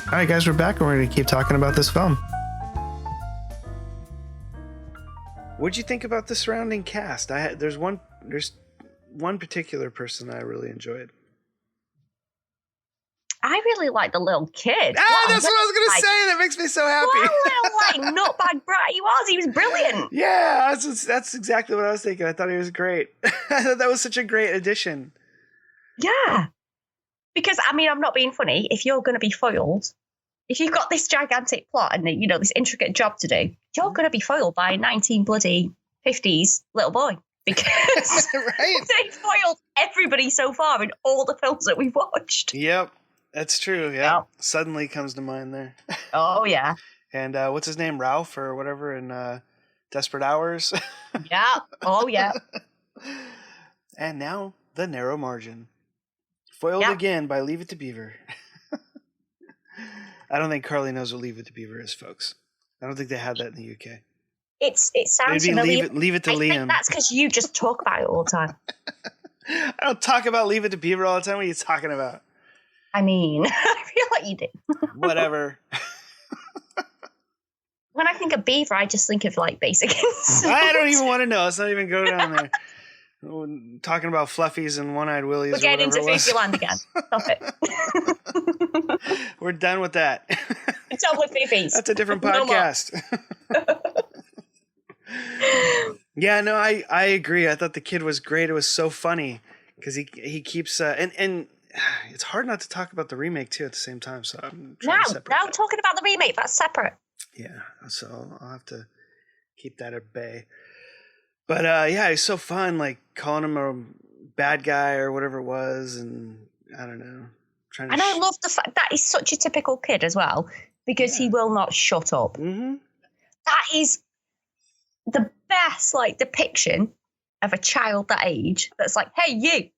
All right, guys, we're back, and we're going to keep talking about this film. What'd you think about the surrounding cast? There's one particular person I really enjoyed. I really like the little kid. That's what I was going to say. That makes me so happy. What a little nutbag brat he was. He was brilliant. Yeah, that's exactly what I was thinking. I thought he was great. I thought that was such a great addition. Yeah. Because, I mean, I'm not being funny. If you're going to be foiled, if you've got this gigantic plot and, you know, this intricate job to do, you're going to be foiled by a 1950s little boy. Because right? They foiled everybody so far in all the films that we've watched. Yep, that's true. Yeah, Suddenly comes to mind there. Oh, yeah. And what's his name? Ralph or whatever in Desperate Hours? Yeah. Oh, yeah. And now, The Narrow Margin. Foiled again by Leave It to Beaver. I don't think Carly knows what Leave It to Beaver is, folks. I don't think they have that in the UK. It sounds familiar. Leave it to Liam. Think that's because you just talk about it all the time. I don't talk about Leave It to Beaver all the time. What are you talking about? I mean, I feel like you do. Whatever. When I think of Beaver, I just think of like Basic Instinct. I don't even want to know. Let's not even go down there. Talking about fluffies and one-eyed willies. We're getting into Fufuland again. Stop it. We're done with that. It's all with Fifis. That's a different podcast. Yeah, no, I agree. I thought the kid was great. It was so funny because he keeps and it's hard not to talk about the remake too at the same time. So I'm trying to separate. Now talking about the remake, that's separate. Yeah, so I'll have to keep that at bay. But yeah, he's so fun, like calling him a bad guy or whatever it was, and I don't know. I love the fact that he's such a typical kid as well, because he will not shut up. Mm-hmm. That is the best, like, depiction of a child that age that's like, hey,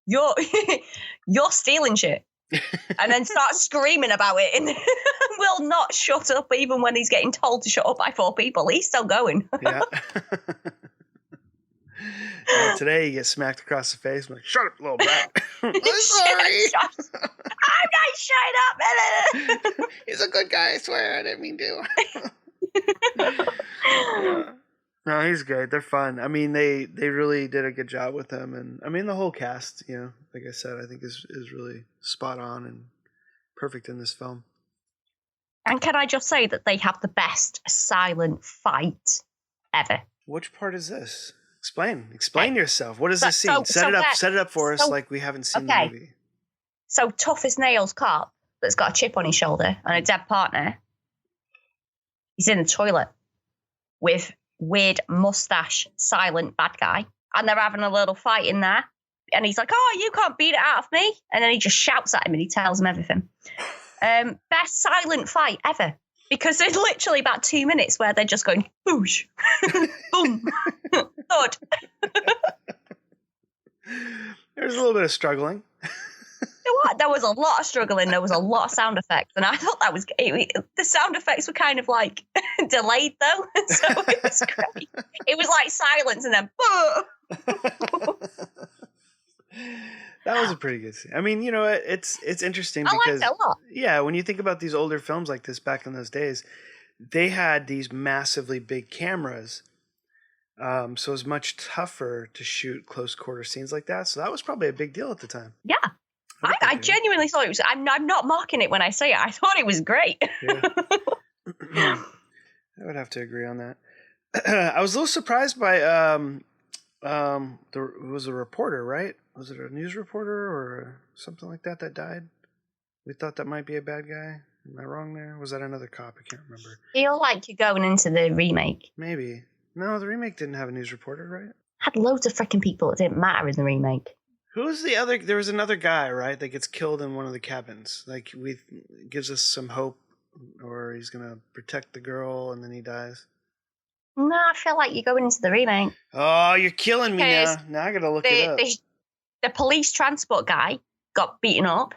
you're stealing shit. And then start screaming about it and will not shut up even when he's getting told to shut up by 4 people. He's still going. Yeah. Today you get smacked across the face. I'm like, shut up, little brat. I'm sorry. I'm not shut up. He's a good guy, I swear. I didn't mean to. No, he's great. They're fun. I mean, they really did a good job with him. And I mean, the whole cast, you know, like I said, I think is really spot on and perfect in this film. And can I just say that they have the best silent fight ever? Which part is this? Explain yourself. What is this scene? Set it up for us like we haven't seen the movie. So Tough as Nails cop that's got a chip on his shoulder and a dead partner, he's in the toilet with weird mustache silent bad guy, and they're having a little fight in there, and he's like, oh, you can't beat it out of me, and then he just shouts at him and he tells him everything. Best silent fight ever. Because there's literally about 2 minutes where they're just going, boosh, boom, thud. There's a little bit of struggling. There was a lot of struggling. There was a lot of sound effects. And I thought that was, the sound effects were kind of like delayed though. So it was great. It was like silence and then, that was a pretty good scene. I mean, you know, it's interesting because, I liked it a lot. Yeah, when you think about these older films like this back in those days, they had these massively big cameras. So it was much tougher to shoot close quarter scenes like that. So that was probably a big deal at the time. Yeah. I genuinely thought it was, I'm not mocking it when I say it. I thought it was great. Yeah. I would have to agree on that. I was a little surprised by, it was a reporter, right? Was it a news reporter or something like that died? We thought that might be a bad guy. Am I wrong there? Was that another cop? I can't remember. Feel like you're going into the remake. Maybe. No, the remake didn't have a news reporter, right? Had loads of freaking people that didn't matter in the remake. Who was the other? There was another guy, right, that gets killed in one of the cabins. Like, gives us some hope, or he's going to protect the girl, and then he dies. No, I feel like you're going into the remake. Oh, you're killing me now. Now I got to look it up. The police transport guy got beaten up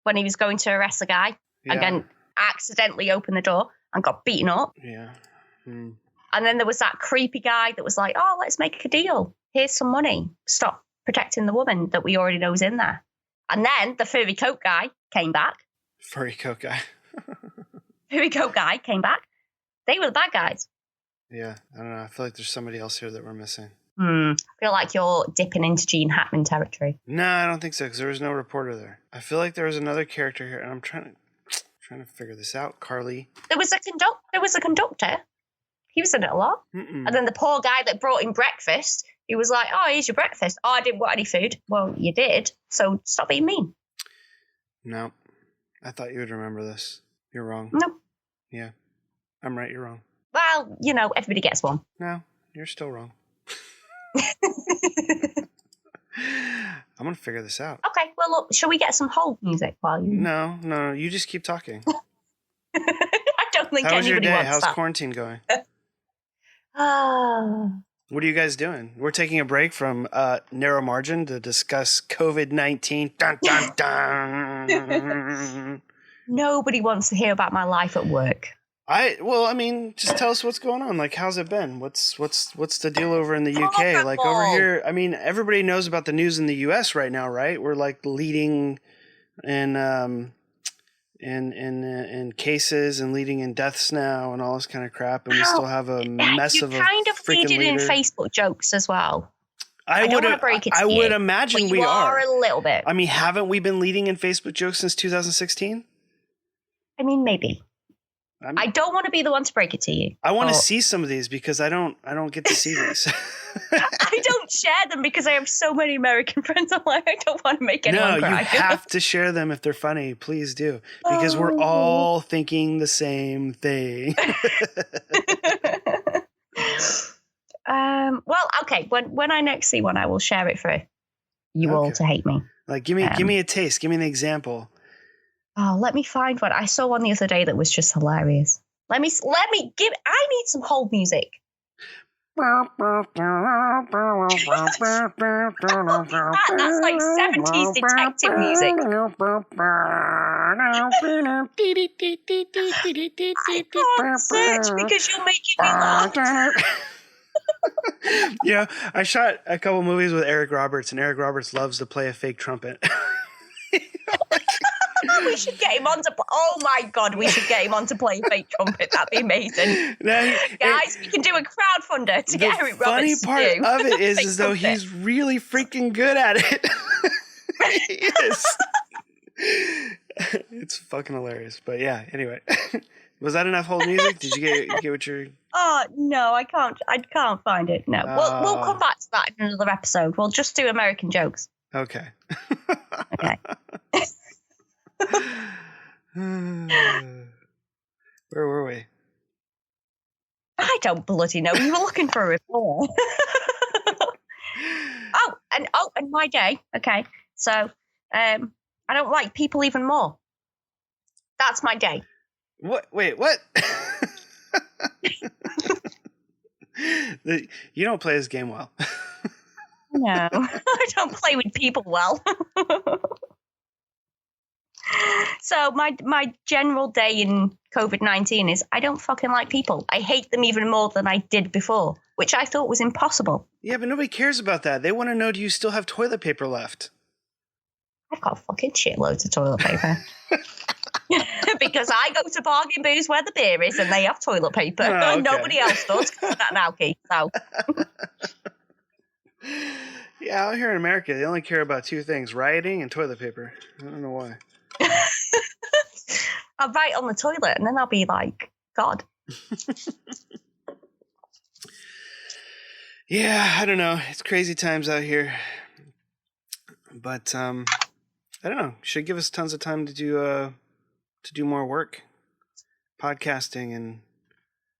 when he was going to arrest the guy, and then accidentally opened the door and got beaten up. Yeah. Hmm. And then there was that creepy guy that was like, oh, let's make a deal. Here's some money. Stop protecting the woman that we already know is in there. And then the furry coat guy came back. Furry coat guy. Here we go, guy came back. They were the bad guys. Yeah, I don't know. I feel like there's somebody else here that we're missing. I feel like you're dipping into Gene Hackman territory. No, I don't think so, because there was no reporter there. I feel like there was another character here, and I'm trying to figure this out. Carly. There was a conductor. He was in it a lot. And then the poor guy that brought him breakfast, he was like, "Oh, here's your breakfast." "Oh, I didn't want any food." "Well, you did, so stop being mean." No, I thought you would remember this. You're wrong. No. Yeah, I'm right. You're wrong. Well, everybody gets one. No, you're still wrong. I'm gonna figure this out. Okay, well, look, shall we get some hold music while you... No, you just keep talking. I don't think How was your anybody day? wants How's that. quarantine going? Oh. What are you guys doing? We're taking a break from Narrow Margin to discuss COVID-19. Dun, dun, dun. Nobody wants to hear about my life at work. Just tell us what's going on. Like, how's it been? What's the deal over in the UK? Like over here, everybody knows about the news in the US right now, right? We're like leading in cases and leading in deaths now and all this kind of crap, and we still have a mess of a kind of freaking leading in leader. Facebook jokes as well. I don't want to break it to you, would imagine but we are a little bit. I mean, haven't we been leading in Facebook jokes since 2016? I mean, maybe. I don't want to be the one to break it to you. I want to see some of these because I don't get to see these. I don't share them because I have so many American friends. I'm like, I don't want to make anyone cry. No, you have to share them if they're funny. Please do. Because we're all thinking the same thing. Well, okay. When I next see one, I will share it for you all to hate me. Like, give me a taste. Give me an example. Oh, let me find one. I saw one the other day that was just hilarious. I need some hold music. That's like 70s detective music. I can't search because you're making me laugh. I shot a couple movies with Eric Roberts, and Eric Roberts loves to play a fake trumpet. We should get him on to... Oh, my God, we should get him on to play fake trumpet. That'd be amazing. Guys, we can do a crowdfunder to get Eric Roberts to do. The funny part of it is though, he's really freaking good at it. He is. It's fucking hilarious. But yeah, anyway. Was that enough hold music? Did you get what you're... Oh, no, I can't find it. No. We'll come back to that in another episode. We'll just do American jokes. Okay. Okay. Where were we? I don't bloody know. You were looking for a report. and my day. Okay. So, I don't like people even more. That's my day. What? Wait, what? You don't play this game well. No, I don't play with people well. So my general day in COVID-19 is I don't fucking like people. I hate them even more than I did before, which I thought was impossible. Yeah, but nobody cares about that. They want to know, do you still have toilet paper left? I've got fucking shitloads of toilet paper. Because I go to Bargain Booze where the beer is and they have toilet paper. Oh, okay. Nobody else does. That now, Keith. So. Yeah, out here in America, they only care about two things: rioting and toilet paper. I don't know why. I'll write on the toilet and then I'll be like, God. Yeah, I don't know. It's crazy times out here. But I don't know. Should give us tons of time to do more work. Podcasting and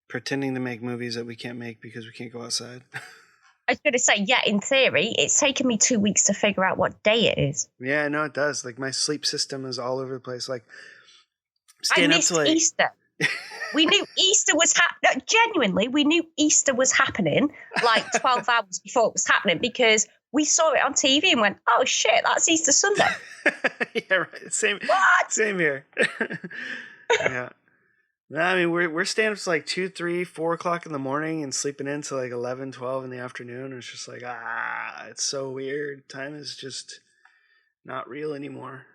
pretending to make movies that we can't make because we can't go outside. I was going to say, yeah, in theory, it's taken me 2 weeks to figure out what day it is. Yeah, no, it does. Like, my sleep system is all over the place. Like, I missed Easter. We knew Easter was happening. Genuinely, we knew Easter was happening like 12 hours before it was happening because we saw it on TV and went, oh, shit, that's Easter Sunday. Yeah, right. Same here. Yeah. I mean, we're staying up to like 2, 3, 4 o'clock in the morning and sleeping in to like 11, 12 in the afternoon. And it's just like, it's so weird. Time is just not real anymore.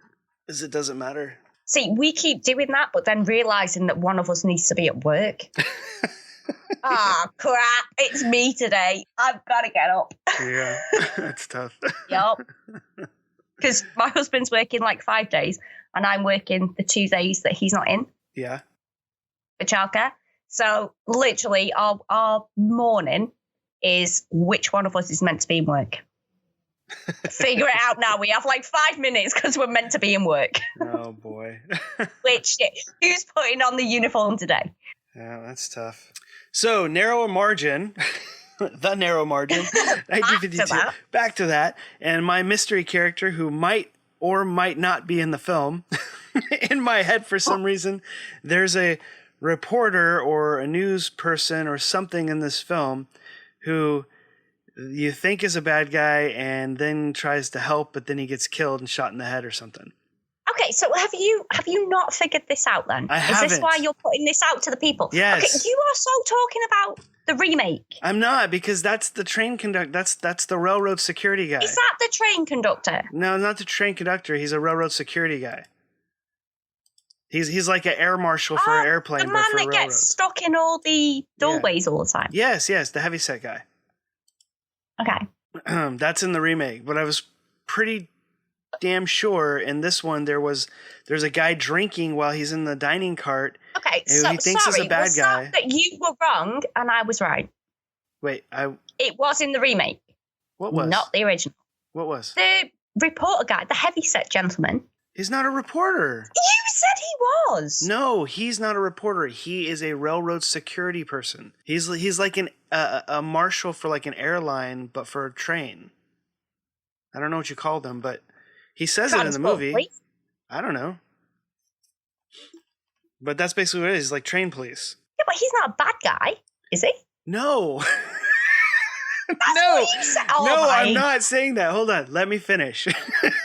Because it doesn't matter. See, we keep doing that, but then realising that one of us needs to be at work. Crap. It's me today. I've got to get up. Yeah, that's tough. Yup. Because my husband's working like 5 days and I'm working the 2 days that he's not in. Yeah. For childcare. So literally our morning is which one of us is meant to be in work. Figure it out now. We have like 5 minutes because we're meant to be in work. Oh, boy. Who's putting on the uniform today? Yeah, that's tough. So, narrow margin. The narrow margin. Back to that. And my mystery character who might or might not be in the film. In my head, for some reason, there's a reporter or a news person or something in this film who you think is a bad guy and then tries to help, but then he gets killed and shot in the head or something. Okay, so have you not figured this out then? I haven't. Is this why you're putting this out to the people? Yes. Okay, you are so talking about the remake. I'm not, because that's the train conductor. That's the railroad security guy. Is that the train conductor? No, not the train conductor. He's a railroad security guy. He's like an air marshal for an airplane. The man that gets stuck in all the doorways all the time. Yes, the heavyset guy. Okay. That's in the remake, but I was pretty damn sure in this one there's a guy drinking while he's in the dining cart. Okay, so he thinks he's a bad guy. That you were wrong and I was right. Wait, It was in the remake. What was? Not the original. What was? The reporter guy, the heavyset gentleman. He's not a reporter. You said he was. No, he's not a reporter. He is a railroad security person. He's like a marshal for like an airline, but for a train. I don't know what you call them, but he says it in the movie. Police? I don't know. But that's basically what it is. He's like train police. Yeah, but he's not a bad guy, is he? No. That's what you said. Oh, no, I'm not saying that. Hold on. Let me finish.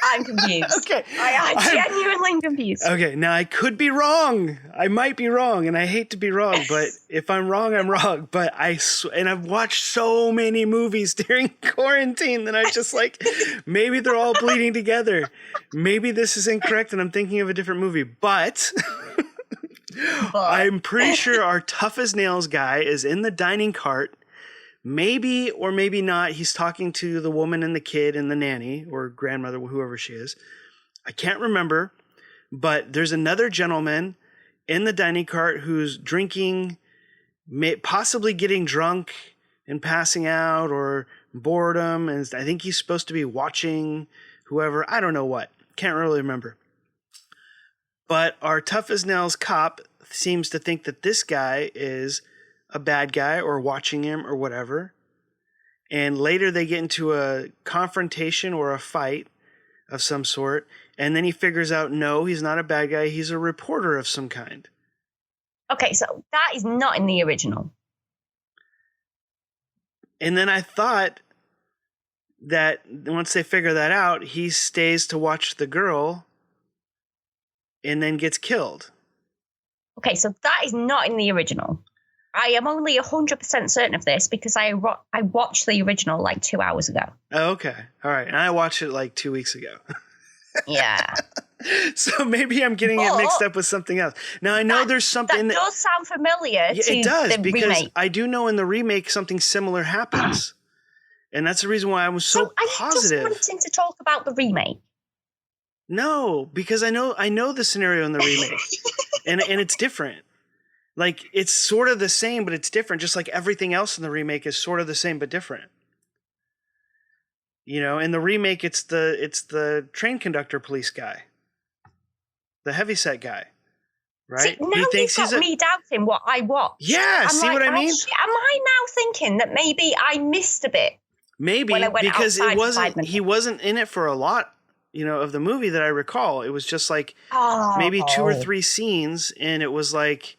I'm confused. Okay. I'm genuinely confused. Okay. Now, I could be wrong. I might be wrong, and I hate to be wrong. But if I'm wrong, I'm wrong. But and I've watched so many movies during quarantine that I'm just like, maybe they're all bleeding together. Maybe this is incorrect, and I'm thinking of a different movie. But I'm pretty sure our tough as nails guy is in the dining cart. Maybe or maybe not, he's talking to the woman and the kid and the nanny or grandmother, whoever she is. I can't remember, but there's another gentleman in the dining cart who's drinking, possibly getting drunk and passing out or boredom. And I think he's supposed to be watching whoever. I don't know what. Can't really remember. But our tough as nails cop seems to think that this guy is a bad guy or watching him or whatever. And later they get into a confrontation or a fight of some sort. And then he figures out, no, he's not a bad guy. He's a reporter of some kind. Okay, so that is not in the original. And then I thought that once they figure that out, he stays to watch the girl and then gets killed. Okay, so that is not in the original. I am only 100% certain of this because I watched the original like 2 hours ago. Oh, okay. All right. And I watched it like 2 weeks ago. Yeah. So maybe I'm getting it mixed up with something else. Now, I know there's something that does sound familiar to it does, the because remake. I do know in the remake something similar happens. And that's the reason why I was so positive. Are you just wanting to talk about the remake? No, because I know the scenario in the remake. and it's different. Like, it's sort of the same, but it's different. Just like everything else in the remake is sort of the same, but different. You know, in the remake, it's the train conductor police guy. The heavyset guy. Right? See, now you've got me doubting what I watched. Yeah, see what I mean? Am I now thinking that maybe I missed a bit? Maybe, because he wasn't in it for a lot, you know, of the movie that I recall. It was just like maybe 2 or 3 scenes, and it was like,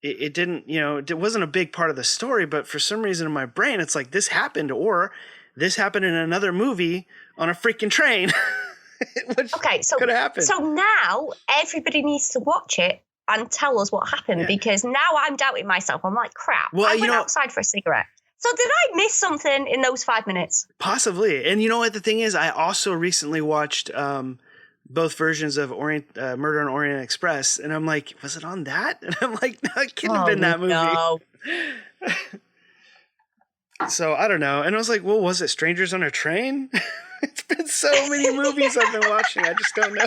it didn't, you know, it wasn't a big part of the story, but for some reason in my brain, it's like this happened, or this happened in another movie on a freaking train. Okay, so could have happened. So now everybody needs to watch it and tell us what happened, because now I'm doubting myself. I'm like, crap. Well, I went outside for a cigarette. So did I miss something in those 5 minutes? Possibly. And you know what the thing is? I also recently watched both versions of Murder on Orient Express, and I'm like, was it on that? And I'm like, no, it couldn't have been that movie. No. So I don't know. And I was like, well, was it Strangers on a Train? It's been so many movies I've been watching. I just don't know.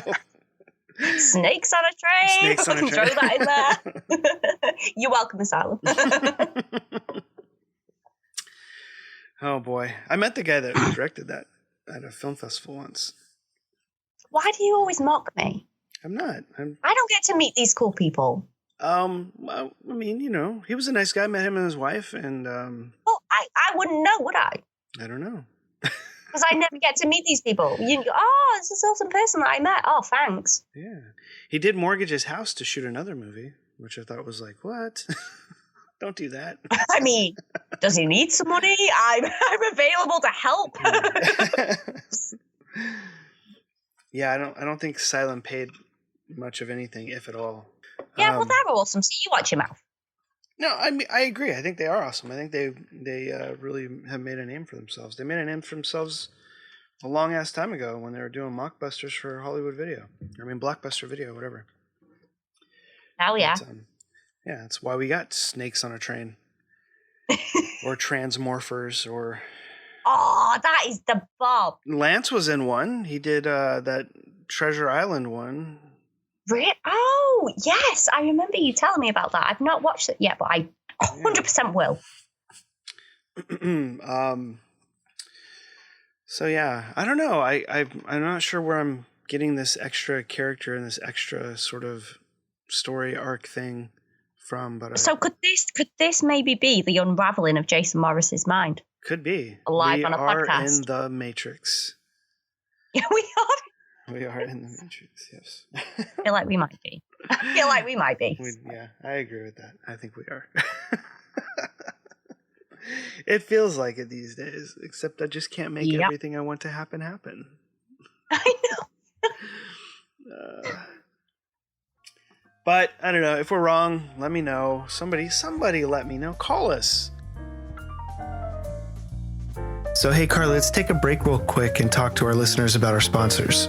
Snakes on a Train. Snakes on a Train. Throw that in there. You're welcome, Asylum. Oh boy. I met the guy that directed that at a film festival once. Why do you always mock me? I'm not. I don't get to meet these cool people. Well, I mean, you know, he was a nice guy. Met him and his wife, and Well, I wouldn't know, would I? I don't know. Because I never get to meet these people. You go, oh, it's this awesome person that I met. Oh, thanks. Yeah. He did mortgage his house to shoot another movie, which I thought was like, what? Don't do that. I mean, does he need some money? I'm available to help. Yeah, I don't think Silent paid much of anything, if at all. Yeah, well, they're awesome. So you watch your mouth. No, I mean, I agree. I think they are awesome. I think they really have made a name for themselves. They made a name for themselves a long ass time ago when they were doing mockbusters for Hollywood Video. I mean, Blockbuster Video, whatever. Hell yeah. Yeah, that's why we got Snakes on a Train. Or Transmorphers, or... Oh, that is the Bob. Lance was in one. He did that Treasure Island one. Oh, yes. I remember you telling me about that. I've not watched it yet, but I 100% will. So, yeah. I don't know. I'm not sure where I'm getting this extra character and this extra sort of story arc thing from. But so could this maybe be the unraveling of Jason Morris's mind? Could be. Live on a podcast. We are in the Matrix. Yeah, we are. We are in the Matrix, yes. I feel like we might be. Yeah, I agree with that. I think we are. It feels like it these days, except I just can't make everything I want to happen. I know. But I don't know. If we're wrong, let me know. Somebody let me know. Call us. So, hey, Carl, let's take a break real quick and talk to our listeners about our sponsors.